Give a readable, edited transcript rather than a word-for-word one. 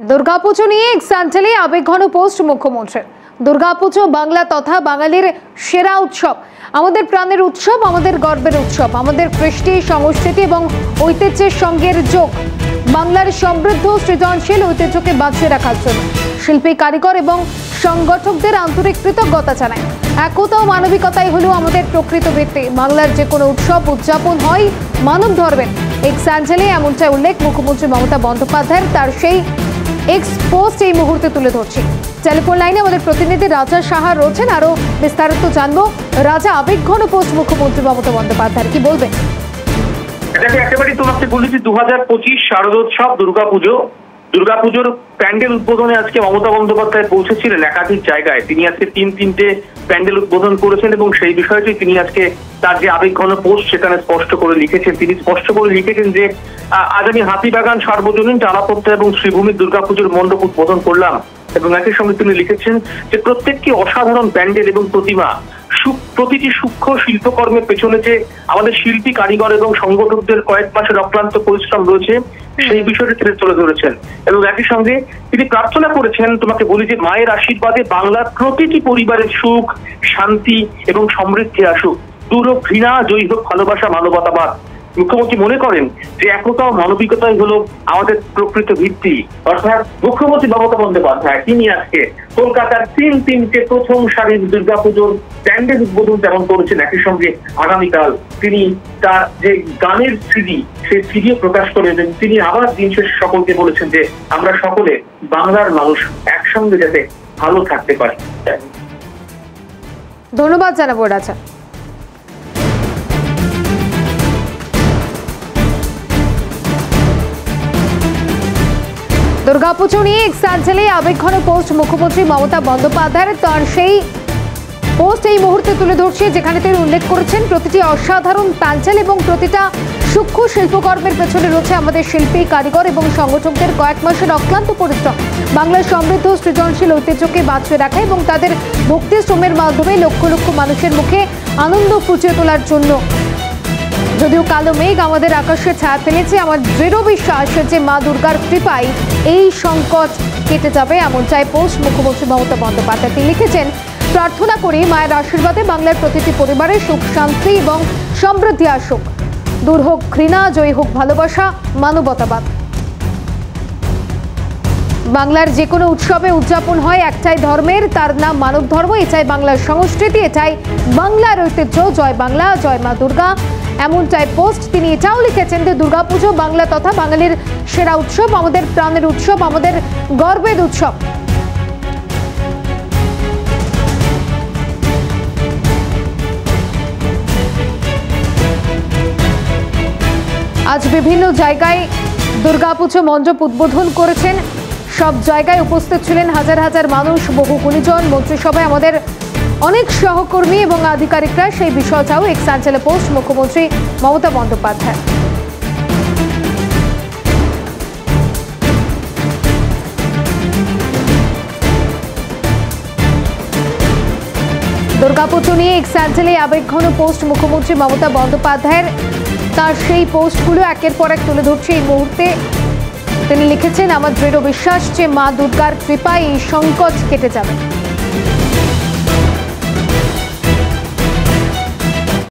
দুর্গাপুজো নিয়ে এক স্যান্ডেলে আবেগঘন পোস্ট মুখ্যমন্ত্রীর। দুর্গাপুজো বাংলা তথা বাঙালির সেরা উৎসব, আমাদের প্রাণের উৎসব, আমাদের গর্বের উৎসব, আমাদের কৃষ্টি সংস্কৃতি এবং ঐতিহ্যের সঙ্গের যোগ। বাংলার সমৃদ্ধ সৃজনশীল ঐতিহ্যকে বাঁচিয়ে রাখার জন্য শিল্পী, কারিগর এবং সংগঠকদের আন্তরিক কৃতজ্ঞতা জানায়। একতা ও মানবিকতাই হলো আমাদের প্রকৃত ভিত্তি। বাংলার যে কোনো উৎসব উদযাপন হয় মানব ধর্মের। এক স্যান্ডেলে এমনটাই উল্লেখ মুখ্যমন্ত্রী মমতা বন্দ্যোপাধ্যায়ের। তার সেই এক্স পোস্ট এই মুহূর্তে তুলে ধরছি। টেলিফোন লাইনে আমাদের প্রতিনিধি রাজা সাহা রয়েছেন, আরো বিস্তারিত জানবো। রাজা, আবেগঘন পোস্ট মুখ্যমন্ত্রী মমতা বন্দ্যোপাধ্যায়ের, কি বলবেন? এটাকে একেবারেই তোমাকে বলেছি 2025 শারদোৎসব দুর্গাপুজোর প্যান্ডেল উদ্বোধনে আজকে মমতা বন্দ্যোপাধ্যায় পৌঁছেছিলেন একাধিক জায়গায়। তিনি আজকে তিনটে প্যান্ডেল উদ্বোধন করেছেন এবং সেই বিষয়টি তিনি আজকে তার যে আবেগঘন পোস্ট সেখানে স্পষ্ট করে লিখেছেন। তিনি স্পষ্ট করে লিখেছেন যে আজ আমি হাতিবাগান সার্বজনীন টানাপোক্তা এবং শ্রীভূমির দুর্গাপুজোর মণ্ডপ উদ্বোধন করলাম। এবং একই সঙ্গে তিনি লিখেছেন যে প্রত্যেকটি অসাধারণ প্যান্ডেল এবং প্রতিমা, প্রতিটি সূক্ষ্ম শিল্পকর্মের পেছনে যে আমাদের শিল্পী, কারিগর এবং সংগঠকদের কয়েক মাসের অক্লান্ত পরিশ্রম রয়েছে সেই বিষয়টি তিনি তুলে ধরেছেন। এবং একই সঙ্গে তিনি প্রার্থনা করেছেন, তোমাকে বলি যে মায়ের আশীর্বাদে বাংলার প্রতিটি পরিবারের সুখ, শান্তি এবং সমৃদ্ধি আসুক। দূর হোক ঘৃণা, জয়ী হোক ভালোবাসা, মানবতাবাদ। মুখ্যমন্ত্রী মনে করেন যে একতা ও মানবিকতাই হলো আমাদের প্রকৃত ভিত্তি। অর্থাৎ মুখ্যমন্ত্রী মমতা বন্দ্যোপাধ্যায় তিনি আজকে কলকাতার তিনটে প্রথম সারির দুর্গাপুজোর প্যান্ডেল উদ্বোধন যেমন করেছেন, একই সঙ্গে আগামীকাল তিনি তার যে গানের সিডি সেই সিডিও প্রকাশ করে দেন। তিনি আবার দিন শেষে সকলকে বলেছেন যে আমরা সকলে বাংলার মানুষ একসঙ্গে যাতে ভালো থাকতে পারি। ধন্যবাদ জানাবো রাজা। দুর্গাপুজো নিয়ে এক স্যান্ডেলে আবেগঘন পোস্ট মুখ্যমন্ত্রী মমতা বন্দ্যোপাধ্যায়ের। তার সেই পোস্ট এই মুহূর্তে তুলে ধরছে, যেখানে তিনি উল্লেখ করেছেন প্রতিটি অসাধারণ প্যান্ডেল এবং প্রতিটা সূক্ষ্ম শিল্পকর্মের পেছনে রয়েছে আমাদের শিল্পী, কারিগর এবং সংগঠকদের কয়েক মাসের অক্লান্ত পরিশ্রম। বাংলার সমৃদ্ধ সৃজনশীল ঐতিহ্যকে বাঁচিয়ে রাখা এবং তাদের ভক্তি শ্রমের মাধ্যমে লক্ষ লক্ষ মানুষের মুখে আনন্দ ফুটিয়ে তোলার জন্য। যদিও কালো মেঘ আমাদের আকাশে ছায়া ফেলেছে, আমার দৃঢ় বিশ্বাস যে মা দুর্গার কৃপায় এই সংকট কেটে যাবে, এমনটাই পোস্ট মুখ্যমন্ত্রী মমতা বন্দ্যোপাধ্যায়। তিনি লিখেছেন, প্রার্থনা করি মায়ের আশীর্বাদে বাংলার প্রতিটি পরিবারে সুখ, শান্তি এবং সমৃদ্ধি আসুক। দূর হোক ঘৃণা, জয়ী হোক ভালোবাসা, মানবতাবাদ। বাংলার যে কোনো উৎসবে উদযাপন হয় একটাই ধর্মের, তার নাম মানব ধর্ম। এটাই বাংলার সংস্কৃতি, এটাই বাংলার ঐতিহ্য। জয় বাংলা, জয় মা দুর্গা, এমনটাই পোস্ট। তিনি এটাও লিখেছেন যে দুর্গাপুজো বাংলা তথা বাঙালির সেরা উৎসব, আমাদের প্রাণের উৎসব, আমাদের গর্বের উৎসব। আজ বিভিন্ন জায়গায় দুর্গাপুজো মণ্ডপ উদ্বোধন করেছেন। সব জায়গায় উপস্থিত ছিলেন হাজার হাজার মানুষ, বহু গুণীজন, মন্ত্রিসভায় আমাদের অনেক সহকর্মী এবং আধিকারিকরা। সেই বিষয়টাও এক স্যান্ডেলে পোস্ট মুখ্যমন্ত্রী মমতা বন্দ্যোপাধ্যায়। দুর্গাপুজো নিয়ে এক স্যান্ডেলে আবেগঘন পোস্ট মুখ্যমন্ত্রী মমতা বন্দ্যোপাধ্যায়ের। তার সেই পোস্টগুলো একের পর এক তুলে ধরছে এই মুহূর্তে। তিনি লিখেছেন, আমার দৃঢ় বিশ্বাস যে মা দুর্গার কৃপায় এই সংকট কেটে যাবে।